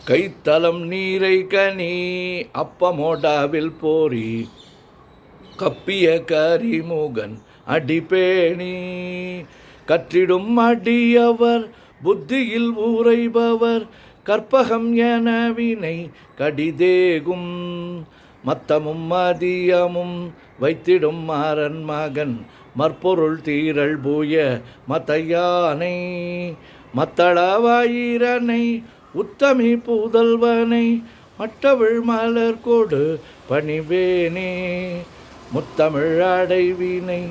கைத்தலம் நீரை கனி அப்பமோடாவில் போரி கப்பிய கரிமுகன் அடிப்பேணி கற்றிடும் அடியவர் புத்தியில் ஊரைபவர் கற்பகம் என வினை கடிதேகும் மத்தமும் மதியமும் வைத்திடும் மாறன் மகன் மற்பொருள் தீரல் பூய மத்தையானை மத்தளவாயிரனை உத்தமி புதல்வனை மட்டவிழ் மலர் கொடு பணிவேனே முத்தமிழ் அடைவினை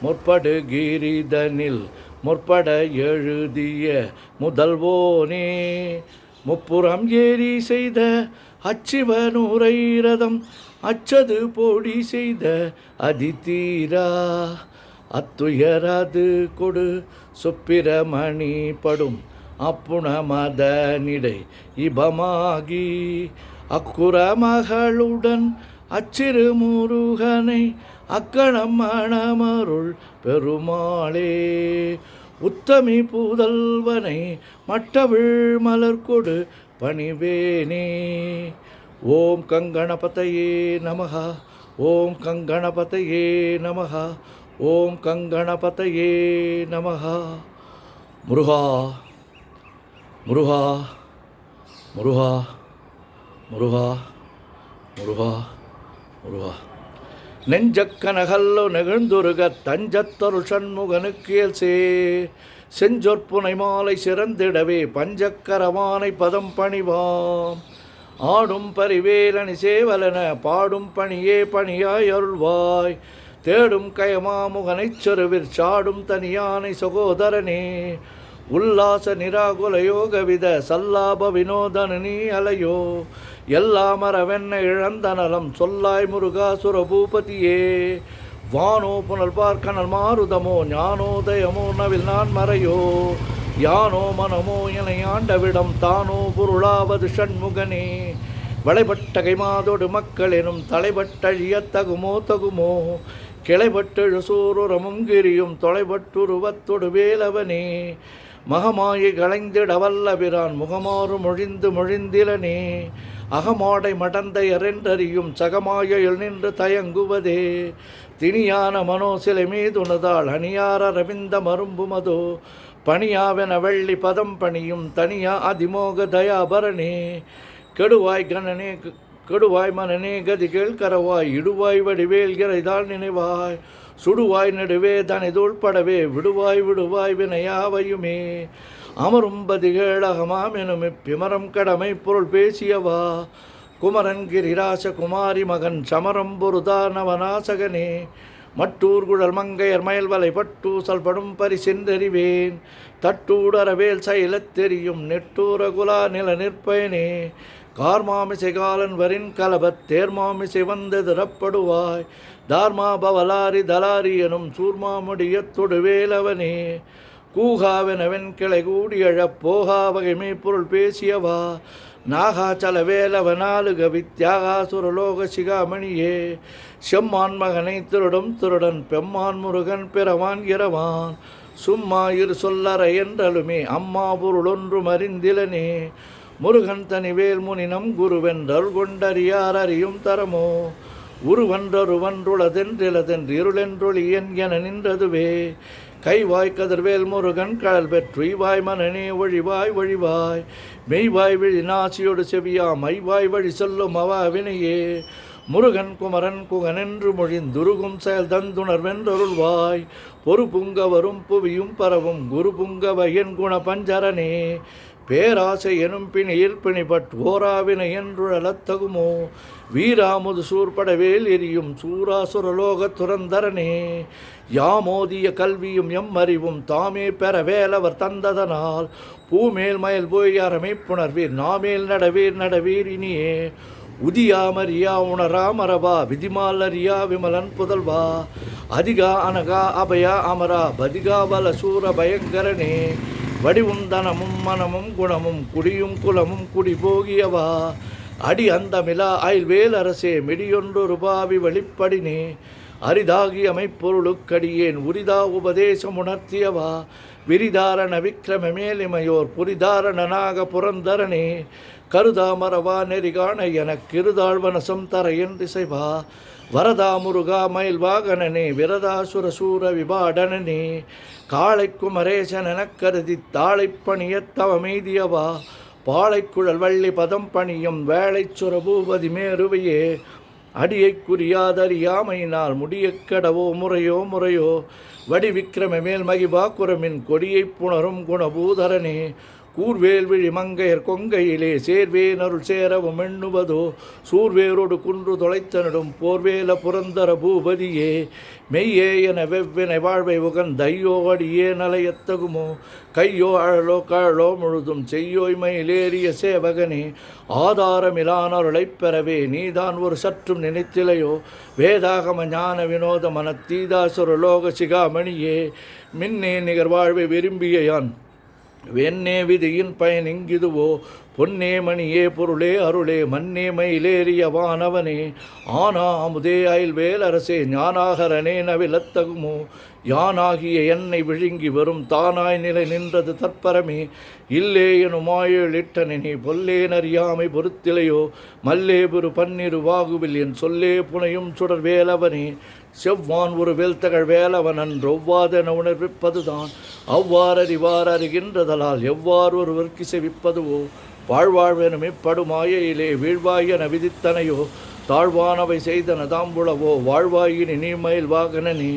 முற்படு கிரிதனில் முற்பட எழுதிய முதல்வோனே முப்புறம் ஏறி செய்த அச்சிவனூரை ரதம் அச்சது போடி செய்த அதிதீரா அத்துயராது கொடு சுப்பிரமணி படும் அப்புண மதனிடை இபமாகி அக்குற மகளுடன் அச்சிறு முருகனை அக்கணம் மணமருள் பெருமாளே உத்தமி புதல்வனை மட்டவிழ் மலர் கொடு பணிவேனே. ஓம் கங்கணபதையே நமஹ. ஓம் கங்கணபதையே நமஹ. ஓம் கங்கணபதையே நமஹ. முருகா முருகா முருகா முருகா முருகா முருகா. நெஞ்சக்கனகல்லோ நெகிழ்ந்துருக தஞ்சத்தொரு சண்முகனுக்கியல் செஞ்சொற்புனை மாலை சிறந்திடவே பஞ்சக்கரவானை பதம் பணிவாம் ஆடும் பரிவேலனி சேவலன பாடும் பணியே பணியாய் அருள்வாய் தேடும் கயமாமுகனைச் சொருவிற் சாடும் தனியானை சகோதரனே உல்லாச நிராகுல யோகவித சல்லாப வினோதனு நீ அலையோ எல்லாமரவென்ன இழந்த நலம் சொல்லாய் முருகா சுரபூபதியே வானோ புனல் பார்க்கனல் மாருதமோ ஞானோதயமோ நவில் நான் மறையோ யானோ மனமோ என ஆண்டவிடம் தானோ பொருளாவது ஷண்முகனே வளைபட்ட கைமாதோடு மக்கள் எனும் தலைபட்டழிய தகுமோ தகுமோ கிளைபட்டெழு சூருரமும் கிரியும் தொலைபட்டுருவத்தொடு வேலவனே மகமாயை களைந்திட வல்லபிரான் முகமாறு மொழிந்து மொழிந்திலனே அகமாடை மடந்தையரென்றறியும் சகமாயில் நின்று தயங்குவதே திணியான மனோசிலை மீதுனதால் அணியார ரவிந்த மரும்புமதோ பணியாவென வெள்ளி பதம் பணியும் தனியா அதிமோக தயாபரணே கெடுவாய் கணனே கெடுவாய் மனனே கதி கேள்கரவாய் இடுவாய் வடிவேல்கிறைதால் நினைவாய் சுடுவாய் நெடுவே தனிதுள்படவே விடுவாய் விடுவாய் வினையாவையுமே அமரும் பதிகேளகமாம் எனும் இப்பிமரம் கடமை பொருள் பேசியவா குமரன் கிரிராச குமாரி மகன் சமரம் பொருதானவநாசகனே மட்டூர் குழல் மங்கையர் மயல்வலை பட்டூசல் படும் பரிசென்றறிவேன் தட்டூடரவேல் சைலத் தெரியும் நெட்டூர குலா நில நிற்பயனே கார்மாமிசை காலன் வரின் கலபத் தேர்மாமிசை வந்தெதிரப்படுவாய் தார்மா பவலாரி தலாரி எனும் சூர்மாமுடியத்தொடு வேலவனே கூகாவெனவென் கிளை கூடியழப் போகா வகைமை பொருள் பேசியவா நாகாச்சல வேலவனாலுக வித்யாகா சுரலோக சிகாமணியே செம்மான் மகனை திருடும் திருடன் பெம்மான் முருகன் பிறவான் இரவான் சும்மா இரு சொல்லற என்றலுமே அம்மா பொருளொன்றும் அறிந்திலனே முருகன் தனிவேல் முனினம் குருவென்றல் கொண்டறியார் அறியும் தரமோ உருவன்றொருவன்றுளதென்றிலதென்று இருளென்றொழியன் என நின்றதுவே கைவாய் கதிர்வேல் முருகன் கடல் பெற்று இவாய் மனனே ஒழிவாய் ஒழிவாய் மெய்வாய் விழி நாசியோடு செவியா மைவாய் வழி சொல்லும் அவாவினையே முருகன் குமரன் குகனென்று மொழிந்துருகும் செயல் தந்துணர்வென்றருள்வாய் பொறு புங்க வரும் புவியும் பரவும் குரு புங்கவ என் குண பஞ்சரனே பேராசை எனும் பிணியில் பிணிபட் ஓராவினை என்றுழலத்தகுமோ வீராமுது சூர்படவேல் எரியும் சூராசுரலோக துரந்தரனே யாமோதிய கல்வியும் எம் அறிவும் தாமே பெற வேலவர் தந்ததனால் பூமேல் மயல் போய் அறமைப்புணர்வீர் நாமேல் நடவீர் நடவீர் இனியே உதியாமரியா உணராமரவா விதிமாலரியா விமலன் புதல்வா அதிகா அனகா அபயா அமரா பதிகா பல சூர பயங்கரனே வடிவுந்தனமும் மனமும் குணமும் குடியும் குலமும் குடி போகியவா அடி அந்தமிலா அயல்வேல் அரசே மிடியொன்று ரூபாவி வழிப்படினே அரிதாகி அமைப்பொருளுக்கடியேன் உரிதா உபதேசம் உணர்த்தியவா விரிதாரண விக்ரம மேலிமையோர் புரிதாரணனாக புரந்தரனே கருதாமரவா நெறிகாண எனக்கு இருதாழ்வனசம் தர என்றிசைவா வரதா முருகா மயில் வாகனனே விரதாசுர சூர விபாடனனே காளை குமரேசன் எனக் கருதி தாளைப்பணியத்தவமெய்தியவா பாளைக்குழல் வள்ளி பதம் பணியும் வேளைச்சுர பூபதி மேருவையே அடியைக் குறியாதறியாமையினால் முடியக் கடவோ முறையோ முறையோ வடி விக்கிரம மேல் மகிபா குரமின் கொடியைப் புணரும் குணபூதரனே கூர்வேல் விழி மங்கையர் கொங்கையிலே சேர்வேனருள் சேரவும் எண்ணுவதோ சூர்வேரோடு குன்று தொலைத்தனிடும் போர்வேல புரந்தர பூபதியே மெய்யே என வெவ்வினை வாழ்வை உகந்தையோ அடியே நலையத்தகுமோ கையோ அழலோ கழலோ முழுதும் செய்யோய் மயிலேறிய சேவகனே ஆதாரமிலானருளைப் பெறவே நீதான் ஒரு சற்றும் நினைத்திலையோ வேதாகம ஞான வினோத மனத்தீதாசுர லோக சிகாமணியே மின்னே நிகர் வாழ்வை விரும்பிய யான் வெண்ணே விதியின் பயன் இங்கிதுவோ பொன்னே மணியே பொருளே அருளே மன்னே மயிலேறிய வானவனே ஆனா அமுதே அயல்வேல் அரசே ஞானாகரனே நவிலத்தகுமோ யானாகிய என்னை விழுங்கி வரும் தானாய் நிலை நின்றது தற்பரமே இல்லே எனும் ஆயேழிட்டனே பொல்லேன் அறியாமை பொறுத்திலையோ மல்லே பெரு பன்னிரு வாகுவில் என் சொல்லே புனையும் சுடர் வேலவனே செவ்வான் ஒரு வெல்தகழ் வேலவன் அன்று ஒவ்வாதென உணர்விப்பதுதான் அவ்வாறறிவார் அறிகின்றதலால் எவ்வாறு ஒருவர்க்கு செவிப்பதுவோ வாழ்வாழ்வெனும் இப்படுமாயிலே வீழ்வாயென விதித்தனையோ தாழ்வானவை செய்தன தாம்புளவோ வாழ்வாயினி நீ மயில் வாகனனே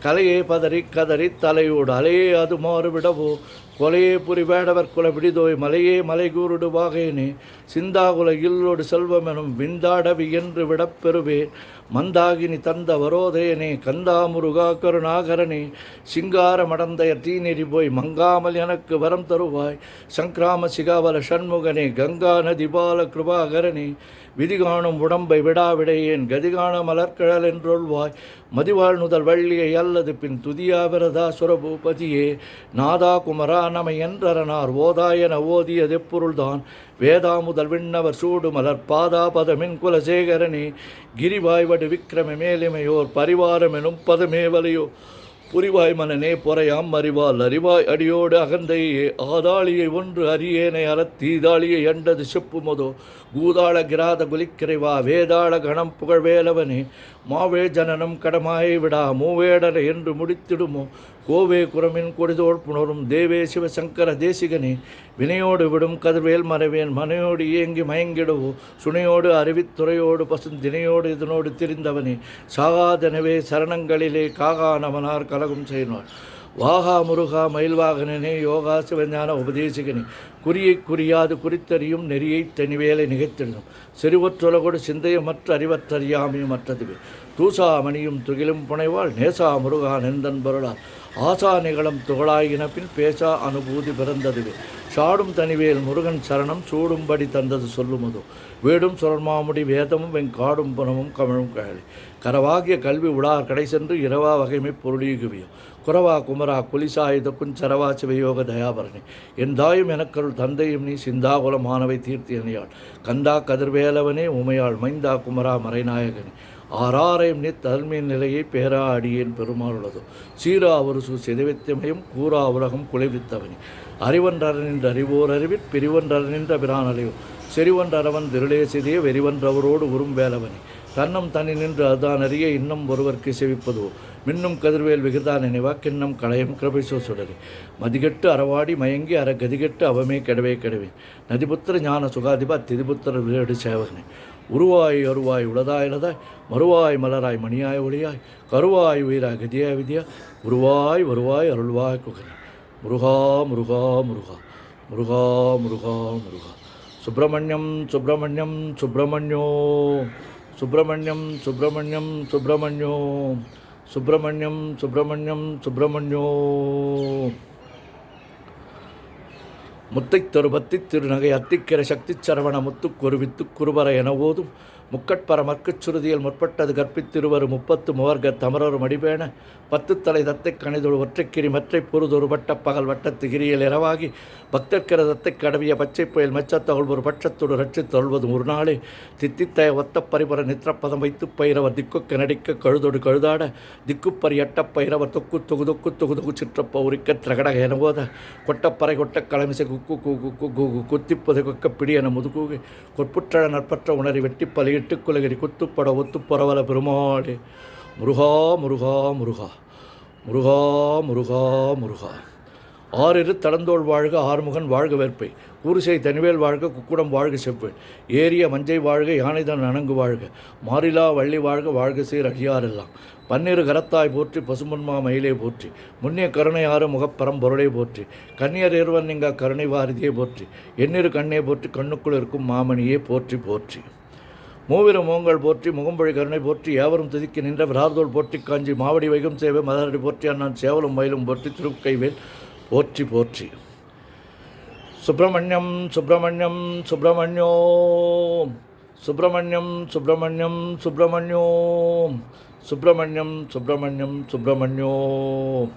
கலையே பதறி கதறி தலையோடு அலையே அது மாறுவிடவோ கொலையே புரிவேடவர் குல விடிதோய் மலையே மலைகூருடு வாகேனே சிந்தாகுல இல்லோடு செல்வமெனும் விந்தாடவி என்று விடப்பெறுவேன் மந்தாகினி தந்த வரோதயனே கந்தா முருகா கருணாகரனே சிங்கார மடந்தையர் தீநெறி போய் மங்காமல் எனக்கு வரம் தருவாய் சங்கிராம சிகாவல சண்முகனே கங்கா நதி பால கிருபாகரனே விதிகாணும் உடம்பை விடாவிடையேன் கதிகான மலர்கழல் என்றொள்வாய் மதிவாழ் நுதல் வள்ளியை அல்லது பின் துதியா விரதா சுரபூபதியே நாதா குமரா நமை என்றரனார் ஓதாயன ஓதியதெப்பொருள்தான் வேதா முதல் விண்ணவர் சூடு மலர் பாதா பதமின் குலசேகரனே கிரிவாய்வடு விக்கிரம மேலிமையோர் பரிவாரமெனும் பதமேவலையோ புரிவாய் மனனே பொறையாம் அறிவால் அறிவாய் அடியோடு அகந்தையே ஆதாளியை ஒன்று அரியேனை அறத்தீதாளியை எண்டது செப்புமதோ பூதாள கிராத குலிக்கிறைவா வேதாள கணம் புகழ்வேலவனே மாவே ஜனனம் கடமாயை விடா மூவேடரை என்று முடித்திடுமோ கோவே குரமின் கொடிதோள் புணரும் தேவே சிவசங்கர தேசிகனே வினையோடு விடும் கதிர்வேல் மறைவேன் மனையோடு இயங்கி மயங்கிடுவோ சுனையோடு அறிவித்துறையோடு பசுந்தினையோடு இதனோடு திரிந்தவனே சாகாதெனவே சரணங்களிலே காகானவனார் கலகம் செய்வார் வாகா முருகா மயில்வாகனனே யோகா சிவஞான உபதேசிகனே குறியை குறியாது குறித்தறியும் நெறியை தனிவேலை நிகழ்த்திடும் செறிவற்றொலகோடு சிந்தையமற்ற அறிவற்றறியாமையும் மற்றதுவே தூசா மணியும் துகிலும் புனைவாள் நேசா முருகா நெந்தன் பொருளால் ஆசா நிகழும் துகளாயின பின் பேசா அனுபூதி பிறந்ததுவே சாடும் தனிவேல் முருகன் சரணம் சூடும்படி தந்தது சொல்லுமதோ வேடும் சுரன்மாமுடி வேதமும் வெங்காடும் புனமும் கமழும் கழலி கரவாகிய கல்வி உடார் கடை சென்று இரவா வகைமை பொருளீகுவியோ குறவா குமரா குலிசாயுத குஞ்சரவா சிவயோக தயாபரணி என் தாயும் எனக்கருள் தந்தையும் நீ சிந்தாகுல மாணவை தீர்த்தியனையாள் கந்தா கதிர்வேலவனே உமையாள் மைந்தா குமரா மறைநாயகனே ஆறாரையும் நீ தல்மையின் நிலையை பேரா அடியேன் பெருமாளுள்ளதோ சீரா ஒரு சிதைவித்தமையும் கூறா உலகம் குலைவித்தவனே அறிவன்றரனின்ற அறிவோர் அறிவிற் பிரிவன்றரனின்ற பிரானலையோ செறிவன்றரவன் திருளே சிறிய வெறிவன்றவரோடு உறும் வேலவனே தன்னம் தனி நின்று அதுதான் அறிய இன்னும் ஒருவர்க்கு செவிப்பதோ மின்னும் கதிர்வேல் விகிதா நினைவா கிண்ணம் களையம் கிருபைசோ சுடரே மதிகெட்டு அறவாடி மயங்கி அற கதிகெட்டு அவமே கெடவே கெடவே நதிபுத்திர ஞான சுகாதிபா திதிபுத்திர விளையாடு சேவகனே உருவாய் அருவாய் உளதாயிலதாய் மறுவாய் மலராய் மணியாய் ஒளியாய் கருவாய் உயிராய் கதியாய் விதியா உருவாய் வருவாய் அருள்வாய் குகனே முருகா முருகா முருகா முருகா முருகா முருகா சுப்பிரமணியம் சுப்பிரமணியம் சுப்பிரமணியோ சுப்பிரமணியம் சுப்பிரமணியம் சுப்பிரமணியோ சுப்பிரமணியம் சுப்பிரமணியம் சுப்பிரமணியோ முத்தைத்தொரு பத்தி திருநகை அத்திக்கிற சக்தி சரவண முத்துக்கொரு வித்து குருபர என ஓதும் முக்கட்பர மற்குச் சுருதியில் முற்பட்டது கற்பித்திருவர் 30 முவர்கர் தமரரும் அடிபேண 10 தலை தத்தை கணிதொரு ஒற்றைக்கிரி மற்றை பொருதொரு வட்ட பகல் வட்டத்து கிரியில் இரவாகி பக்தர்கிரதத்தை கடவிய பச்சை புயல் மெச்சத்தகழ் ஒரு பட்சத்தோடு ரட்சித் தொழ்வதும் ஒரு நாளே தித்தித்தய ஒத்த பரிபர நித்திரப்பதம் வைத்து பயிரவர் திக்குக்க நடிக்க கழுதொடு கழுதாட திக்குப்பரி எட்டப் பயிரவர் தொக்கு தொகு தொக்கு தொகு தொகு சிற்றப்ப உரிக்க திரகடக எனபோத கொட்டப்பறை கொட்ட களமிசை குக்கு குக்கு குத்திப்பது கொக்க பிடி என முதுகு கொட்புற்றழ நற்பற்ற உணரி வெட்டி பலியிட்டு குலகிரி குத்துப்பட ஒத்துப்பொறவல பெருமாளே முருகா முருகா முருகா முருகா முருகா முருகா ஆறிரு தடந்தோள் வாழ்க ஆறுமுகன் வாழ்க வேற்பை கூறுசை தனிவேல் வாழ்க குக்குடம் வாழ்க செவ்வேல் ஏரிய மஞ்சை வாழ்க யானைதான் அணங்கு வாழ்க மாறிலா வள்ளி வாழ்க வாழ்க சீர் அடியாரெல்லாம் பன்னிரு கரத்தாய் போற்றி பசுமன்மா மயிலே போற்றி முன்னிய கருணையாறு முகப்பரம்பொருளை போற்றி கன்னியர் ஏர்வன் நீங்க கருணை வாரிதியை போற்றி எண்ணிரு கண்ணே போற்றி கண்ணுக்குள் இருக்கும் மாமணியே போற்றி போற்றி மூவிரு மோங்கள் போற்றி முகம்பொழி கருணை போற்றி யாவரும் துதிக்கி நின்ற விரார்தோள் போற்றி காஞ்சி மாவடி வைகம் சேவை மதரடி போற்றி அண்ணான் சேவலும் மயிலும் போற்றி திருக்கைவேல் போற்றி போற்றி சுப்பிரமணியம் சுப்பிரமணியம் சுப்பிரமணியோம் சுப்பிரமணியம் சுப்பிரமணியம் சுப்பிரமணியோம் சுப்பிரமணியம் சுப்பிரமணியம் சுப்பிரமணியோம்